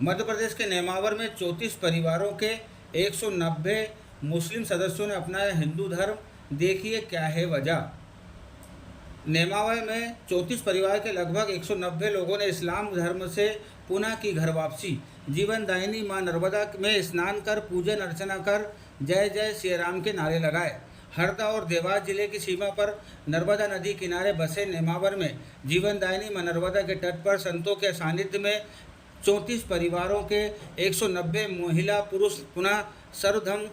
मध्य प्रदेश के नेमावर में 34 परिवारों के 190 मुस्लिम सदस्यों ने अपनाया हिंदू धर्म। देखिए क्या है वजह। नेमावर में 34 परिवार के लगभग 190 लोगों ने इस्लाम धर्म से पुनः की घर वापसी। जीवनदायिनी मां नर्मदा में स्नान कर पूजन अर्चना कर जय जय श्री राम के नारे लगाए। हरदा और देवास जिले की सीमा पर नर्मदा नदी किनारे बसे नेमावर में जीवनदायिनी मां नर्मदा के तट पर संतों के सानिध्य में 34 परिवारों के 190 महिला पुरुष पुनः सर्वधर्म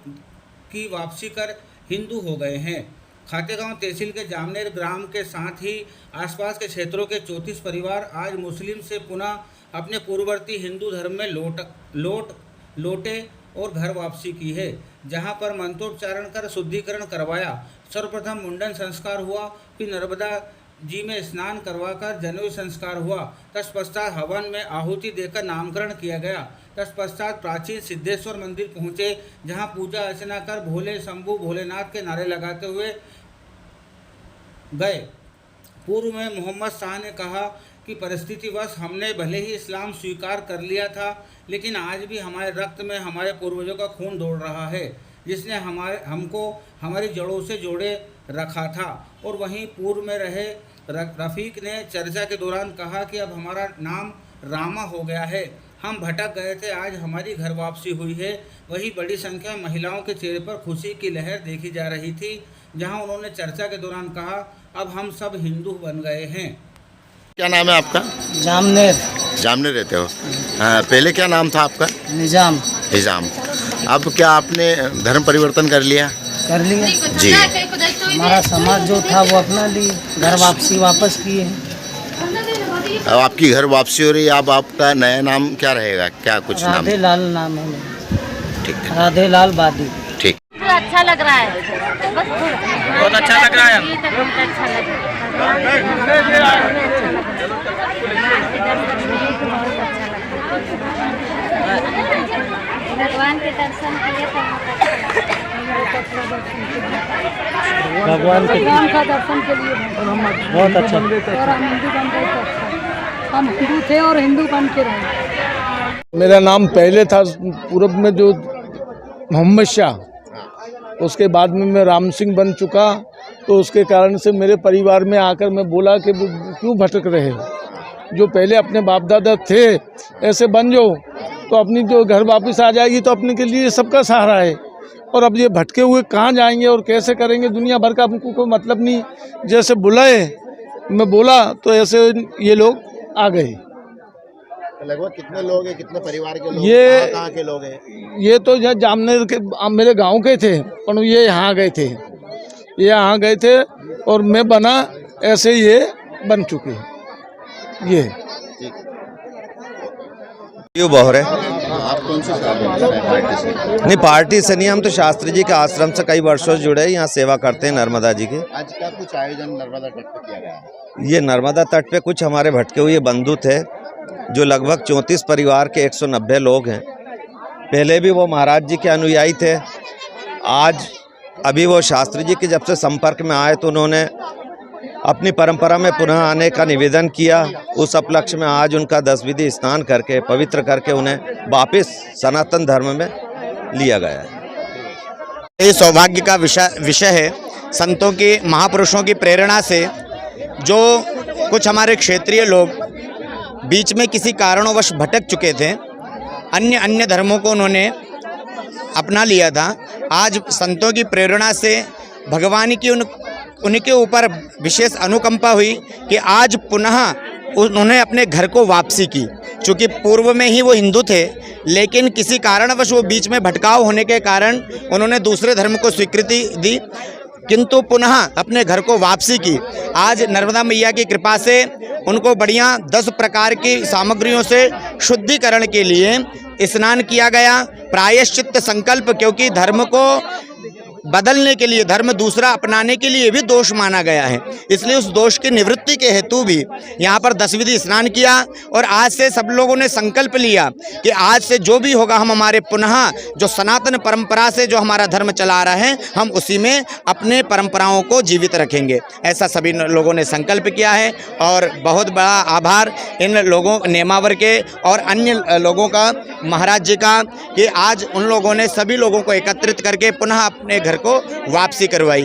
की वापसी कर हिंदू हो गए हैं। खातेगांव तहसील के जामनेर ग्राम के साथ ही आसपास के क्षेत्रों के 34 परिवार आज मुस्लिम से पुनः अपने पूर्ववर्ती हिंदू धर्म में लौटे और घर वापसी की है, जहां पर मंत्रोच्चारण कर शुद्धिकरण करवाया। सर्वप्रथम मुंडन संस्कार हुआ, फिर नर्मदा जी में स्नान करवाकर जनेऊ संस्कार हुआ। तत्पश्चात हवन में आहुति देकर नामकरण किया गया। तत्पश्चात प्राचीन सिद्धेश्वर मंदिर पहुंचे, जहां पूजा अर्चना कर भोले शंभु भोलेनाथ के नारे लगाते हुए गए। पूर्व में मोहम्मद शाह ने कहा कि परिस्थितिवश हमने भले ही इस्लाम स्वीकार कर लिया था, लेकिन आज भी हमारे रक्त में हमारे पूर्वजों का खून दौड़ रहा है, जिसने हमको हमारी जड़ों से जोड़े रखा था। और वहीं पूर्व में रहे रफ़ीक ने चर्चा के दौरान कहा कि अब हमारा नाम रामा हो गया है, हम भटक गए थे, आज हमारी घर वापसी हुई है। वहीं बड़ी संख्या में महिलाओं के चेहरे पर खुशी की लहर देखी जा रही थी, जहां उन्होंने चर्चा के दौरान कहा, अब हम सब हिंदू बन गए हैं। क्या नाम है आपका? जामनेर। जामनेर रहते हो? पहले क्या नाम था आपका? निजाम। निजाम। अब क्या आपने धर्म परिवर्तन कर लिया? कर लिया जी। हमारा समाज जो था वो अपना लिए, घर वापसी वापस किए हैं। अब आपकी घर वापसी हो रही है, अब आपका नया नाम क्या रहेगा? क्या कुछ नाम? राधे लाल नाम है मेरा। ठीक है, राधे लाल बादी। ठीक। अच्छा लग रहा है, बहुत अच्छा लग रहा है। भगवान के दर्शन किए भगवान का दर्शन के लिए बहुत अच्छा। और हम हिंदू बन गए तो अच्छा। हम हिंदू थे और हिंदू बन के रहे। मेरा नाम पहले था पूर्व में जो मोहम्मद शाह, उसके बाद में मैं राम सिंह बन चुका, तो उसके कारण से मेरे परिवार में आकर मैं बोला कि क्यों भटक रहे हो, जो पहले अपने बाप दादा थे ऐसे बन जाओ तो अपनी जो घर वापस आ जाएगी, तो अपने के लिए सबका सहारा है। और अब ये भटके हुए कहाँ जाएंगे और कैसे करेंगे, दुनिया भर का हमको कोई मतलब नहीं। जैसे बुलाए मैं बोला तो ऐसे ये लोग आ गए। लगभग कितने लोग हैं, कितने परिवार के लोग, ये कहाँ के लोग हैं? ये तो यहाँ जामनेर के मेरे गांव के थे, पर ये यहाँ गए थे, ये यहाँ गए थे और मैं बना ऐसे ये बन चुके हैं। ये क्यों बोहरे? आप कौन सी पार्टी से? नहीं, पार्टी से नहीं, हम तो शास्त्री जी के आश्रम से कई वर्षों से जुड़े हैं, यहाँ सेवा करते हैं नर्मदा जी के। आज का कुछ आयोजन नर्मदा तट पर किया गया है? ये नर्मदा तट पे कुछ हमारे भटके हुए बंधु थे, जो लगभग 34 परिवार के 190 लोग हैं। पहले भी वो महाराज जी के अनुयायी थे। आज अभी वो शास्त्री जी के जब से संपर्क में आए तो उन्होंने अपनी परंपरा में पुनः आने का निवेदन किया। उस उपलक्ष्य में आज उनका 10 विधि स्नान करके पवित्र करके उन्हें वापस सनातन धर्म में लिया गया है। ये सौभाग्य का विषय है। संतों की, महापुरुषों की प्रेरणा से जो कुछ हमारे क्षेत्रीय लोग बीच में किसी कारणवश भटक चुके थे, अन्य धर्मों को उन्होंने अपना लिया था, आज संतों की प्रेरणा से भगवान की उनके ऊपर विशेष अनुकंपा हुई कि आज पुनः उन्होंने अपने घर को वापसी की। चूँकि पूर्व में ही वो हिंदू थे, लेकिन किसी कारणवश वो बीच में भटकाव होने के कारण उन्होंने दूसरे धर्म को स्वीकृति दी, किंतु पुनः अपने घर को वापसी की। आज नर्मदा मैया की कृपा से उनको बढ़िया 10 प्रकार की सामग्रियों से शुद्धिकरण के लिए स्नान किया गया। प्रायश्चित्त संकल्प, क्योंकि धर्म को बदलने के लिए, धर्म दूसरा अपनाने के लिए भी दोष माना गया है। इसलिए उस दोष की निवृत्ति के हेतु भी यहाँ पर 10 विधि स्नान किया और आज से सब लोगों ने संकल्प लिया कि आज से जो भी होगा हम हमारे पुनः जो सनातन परंपरा से जो हमारा धर्म चला रहा है हम उसी में अपने परंपराओं को जीवित रखेंगे। ऐसा सभी लोगों ने संकल्प किया है और बहुत बड़ा आभार इन लोगों नेमावर के और अन्य लोगों का, महाराज जी का, कि आज उन लोगों ने सभी लोगों को एकत्रित करके पुनः अपने घर को वापसी करवाई है।